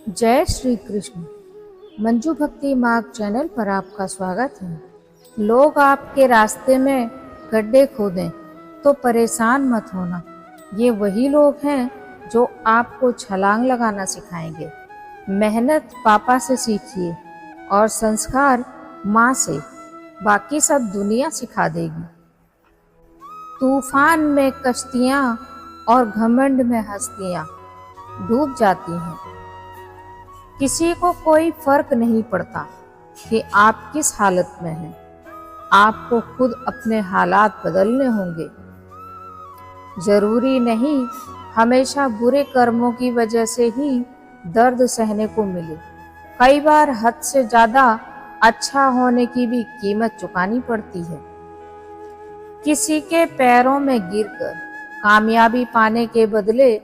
जय श्री कृष्ण। मंजू भक्ति मार्ग चैनल पर आपका स्वागत है। लोग आपके रास्ते में गड्ढे खोदें तो परेशान मत होना। ये वही लोग हैं जो आपको छलांग लगाना सिखाएंगे। मेहनत पापा से सीखिए और संस्कार माँ से, बाकी सब दुनिया सिखा देगी। तूफान में कश्तियाँ और घमंड में हस्तियाँ डूब जाती हैं। किसी को कोई फर्क नहीं पड़ता कि आप किस हालत में हैं। आपको खुद अपने हालात बदलने होंगे। जरूरी नहीं हमेशा बुरे कर्मों की वजह से ही दर्द सहने को मिले। कई बार हद से ज्यादा अच्छा होने की भी कीमत चुकानी पड़ती है। किसी के पैरों में गिरकर कामयाबी पाने के बदले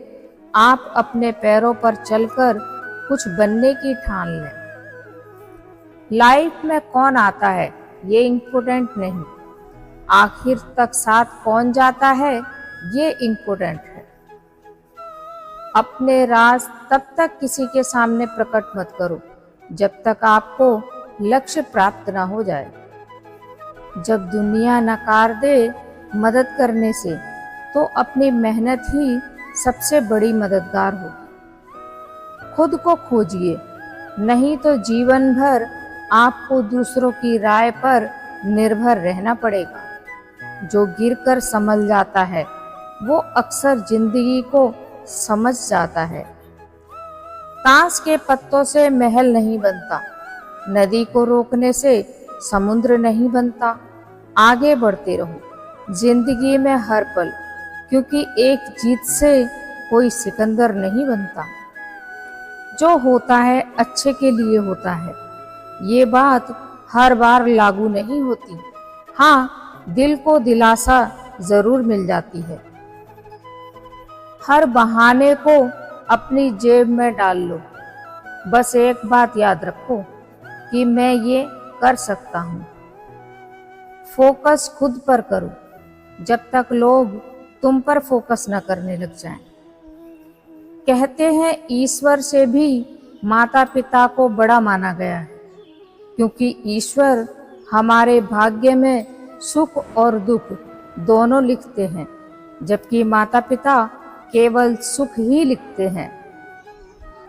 आप अपने पैरों पर चलकर कुछ बनने की ठान लें। लाइफ में कौन आता है ये इम्पोर्टेंट नहीं, आखिर तक साथ कौन जाता है ये इम्पोर्टेंट है। अपने राज तब तक किसी के सामने प्रकट मत करो जब तक आपको लक्ष्य प्राप्त ना हो जाए। जब दुनिया नकार दे मदद करने से तो अपनी मेहनत ही सबसे बड़ी मददगार होगी। खुद को खोजिए, नहीं तो जीवन भर आपको दूसरों की राय पर निर्भर रहना पड़ेगा। जो गिरकर संभल जाता है वो अक्सर जिंदगी को समझ जाता है। ताश के पत्तों से महल नहीं बनता, नदी को रोकने से समुद्र नहीं बनता। आगे बढ़ते रहो जिंदगी में हर पल, क्योंकि एक जीत से कोई सिकंदर नहीं बनता। जो होता है अच्छे के लिए होता है, ये बात हर बार लागू नहीं होती। हाँ, दिल को दिलासा जरूर मिल जाती है। हर बहाने को अपनी जेब में डाल लो। बस एक बात याद रखो कि मैं ये कर सकता हूँ। फोकस खुद पर करो जब तक लोग तुम पर फोकस न करने लग जाएं। कहते हैं ईश्वर से भी माता पिता को बड़ा माना गया है, क्योंकि ईश्वर हमारे भाग्य में सुख और दुख दोनों लिखते हैं, जबकि माता पिता केवल सुख ही लिखते हैं।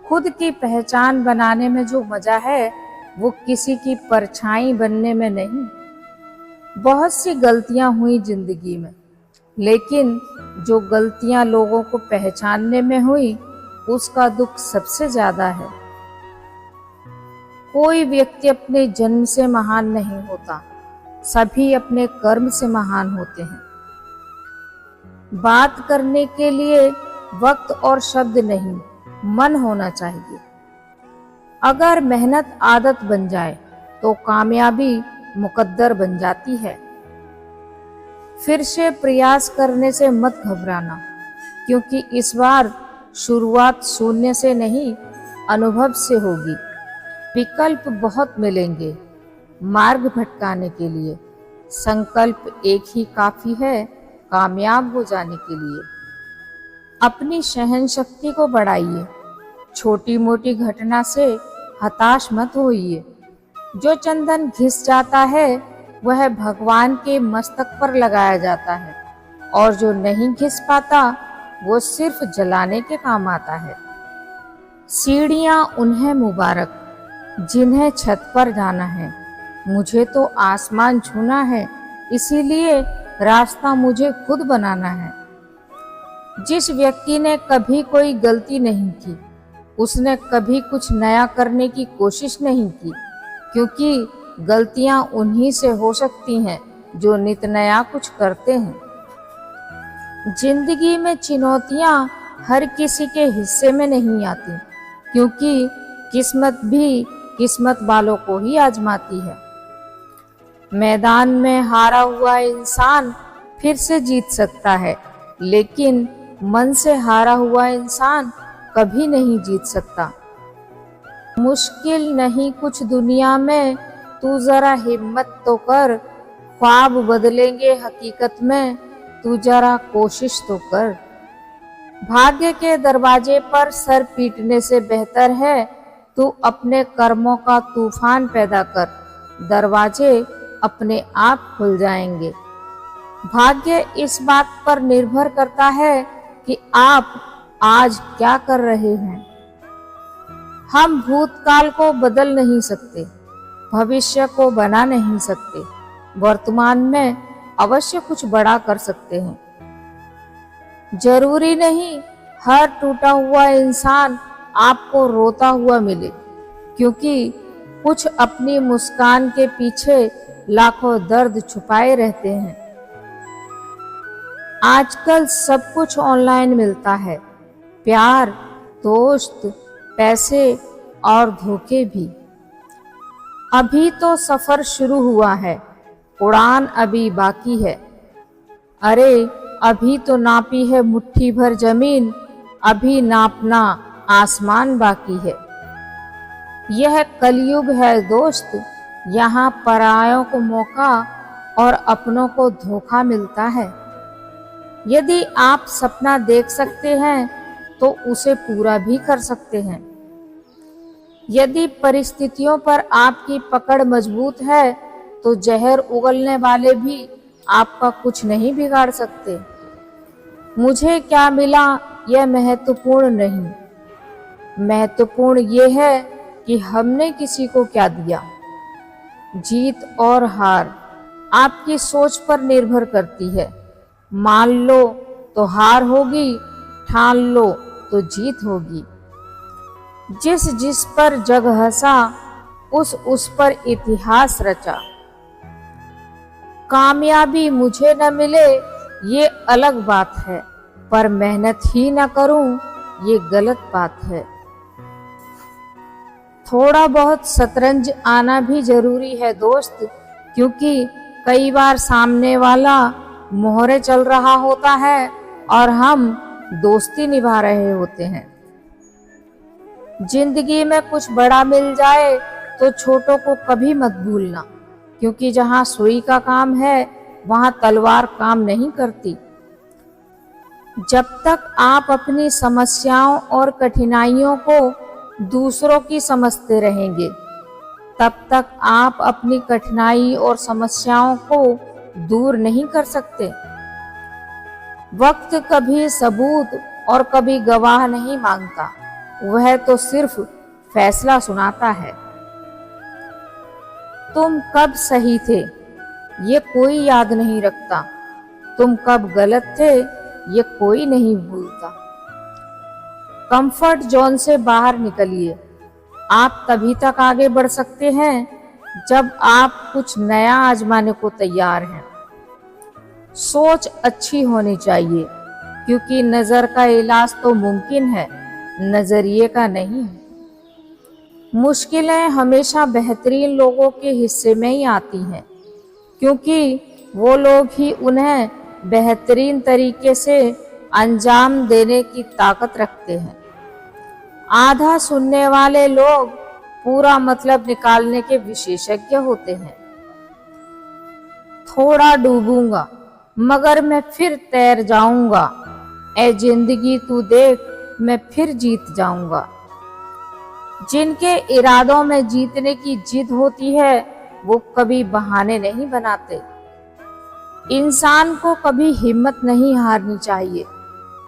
खुद की पहचान बनाने में जो मजा है वो किसी की परछाई बनने में नहीं। बहुत सी गलतियां हुई जिंदगी में, लेकिन जो गलतियां लोगों को पहचानने में हुई उसका दुख सबसे ज्यादा है। कोई व्यक्ति अपने जन्म से महान नहीं होता, सभी अपने कर्म से महान होते हैं। बात करने के लिए वक्त और शब्द नहीं, मन होना चाहिए। अगर मेहनत आदत बन जाए तो कामयाबी मुकद्दर बन जाती है। फिर से प्रयास करने से मत घबराना, क्योंकि इस बार शुरुआत शून्य से नहीं, अनुभव से होगी। विकल्प बहुत मिलेंगे मार्ग भटकाने के लिए, संकल्प एक ही काफी है कामयाब हो जाने के लिए। अपनी सहन शक्ति को बढ़ाइए, छोटी मोटी घटना से हताश मत होइए। जो चंदन घिस जाता है वह भगवान के मस्तक पर लगाया जाता है, और जो नहीं घिस पाता वो सिर्फ जलाने के काम आता है। सीढ़ियां उन्हें मुबारक जिन्हें छत पर जाना है। मुझे तो आसमान छूना है, इसीलिए रास्ता मुझे खुद बनाना है। जिस व्यक्ति ने कभी कोई गलती नहीं की, उसने कभी कुछ नया करने की कोशिश नहीं की, क्योंकि गलतियां उन्हीं से हो सकती हैं जो नित नया कुछ करते हैं। जिंदगी में चुनौतियां हर किसी के हिस्से में नहीं आती, क्योंकि किस्मत भी किस्मत वालों को ही आजमाती है। मैदान में हारा हुआ इंसान फिर से जीत सकता है, लेकिन मन से हारा हुआ इंसान कभी नहीं जीत सकता। मुश्किल नहीं कुछ दुनिया में, तू जरा हिम्मत तो कर। ख्वाब बदलेंगे हकीकत में, तू जरा कोशिश तो कर। भाग्य के दरवाजे पर सर पीटने से बेहतर है तू अपने कर्मों का तूफान पैदा कर, दरवाजे अपने आप खुल जाएंगे। भाग्य इस बात पर निर्भर करता है कि आप आज क्या कर रहे हैं। हम भूतकाल को बदल नहीं सकते, भविष्य को बना नहीं सकते, वर्तमान में अवश्य कुछ बड़ा कर सकते हैं। जरूरी नहीं हर टूटा हुआ इंसान आपको रोता हुआ मिले, क्योंकि कुछ अपनी मुस्कान के पीछे लाखों दर्द छुपाए रहते हैं। आजकल सब कुछ ऑनलाइन मिलता है, प्यार, दोस्त, पैसे और धोखे भी। अभी तो सफर शुरू हुआ है, उड़ान अभी बाकी है। अरे अभी तो नापी है मुट्ठी भर जमीन, अभी नापना आसमान बाकी है। यह कलयुग है दोस्त, यहाँ परायों को मौका और अपनों को धोखा मिलता है। यदि आप सपना देख सकते हैं तो उसे पूरा भी कर सकते हैं। यदि परिस्थितियों पर आपकी पकड़ मजबूत है तो जहर उगलने वाले भी आपका कुछ नहीं बिगाड़ सकते। मुझे क्या मिला यह महत्वपूर्ण नहीं, महत्वपूर्ण यह है कि हमने किसी को क्या दिया। जीत और हार आपकी सोच पर निर्भर करती है। मान लो तो हार होगी, ठान लो तो जीत होगी। जिस पर जग हंसा उस पर इतिहास रचा। कामयाबी मुझे न मिले ये अलग बात है, पर मेहनत ही न करूं ये गलत बात है। थोड़ा बहुत शतरंज आना भी जरूरी है दोस्त, क्योंकि कई बार सामने वाला मोहरे चल रहा होता है और हम दोस्ती निभा रहे होते हैं। जिंदगी में कुछ बड़ा मिल जाए तो छोटों को कभी मत भूलना, क्योंकि जहां सुई का काम है वहां तलवार काम नहीं करती। जब तक आप अपनी समस्याओं और कठिनाइयों को दूसरों की समझते रहेंगे, तब तक आप अपनी कठिनाई और समस्याओं को दूर नहीं कर सकते। वक्त कभी सबूत और कभी गवाह नहीं मांगता, वह तो सिर्फ फैसला सुनाता है। तुम कब सही थे ये कोई याद नहीं रखता, तुम कब गलत थे ये कोई नहीं भूलता। कंफर्ट जोन से बाहर निकलिए। आप तभी तक आगे बढ़ सकते हैं जब आप कुछ नया आजमाने को तैयार हैं। सोच अच्छी होनी चाहिए, क्योंकि नजर का इलाज तो मुमकिन है, नजरिए का नहीं। मुश्किलें हमेशा बेहतरीन लोगों के हिस्से में ही आती हैं, क्योंकि वो लोग ही उन्हें बेहतरीन तरीके से अंजाम देने की ताकत रखते हैं। आधा सुनने वाले लोग पूरा मतलब निकालने के विशेषज्ञ होते हैं। थोड़ा डूबूंगा मगर मैं फिर तैर जाऊंगा, ऐ जिंदगी तू देख मैं फिर जीत जाऊंगा। जिनके इरादों में जीतने की जिद होती है वो कभी बहाने नहीं बनाते। इंसान को कभी हिम्मत नहीं हारनी चाहिए,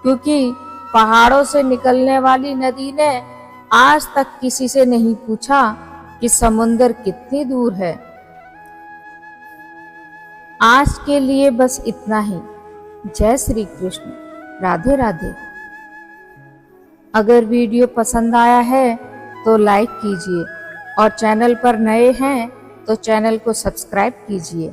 क्योंकि पहाड़ों से निकलने वाली नदी ने आज तक किसी से नहीं पूछा कि समुंदर कितनी दूर है। आज के लिए बस इतना ही। जय श्री कृष्ण, राधे राधे। अगर वीडियो पसंद आया है तो लाइक कीजिए और चैनल पर नए हैं तो चैनल को सब्सक्राइब कीजिए।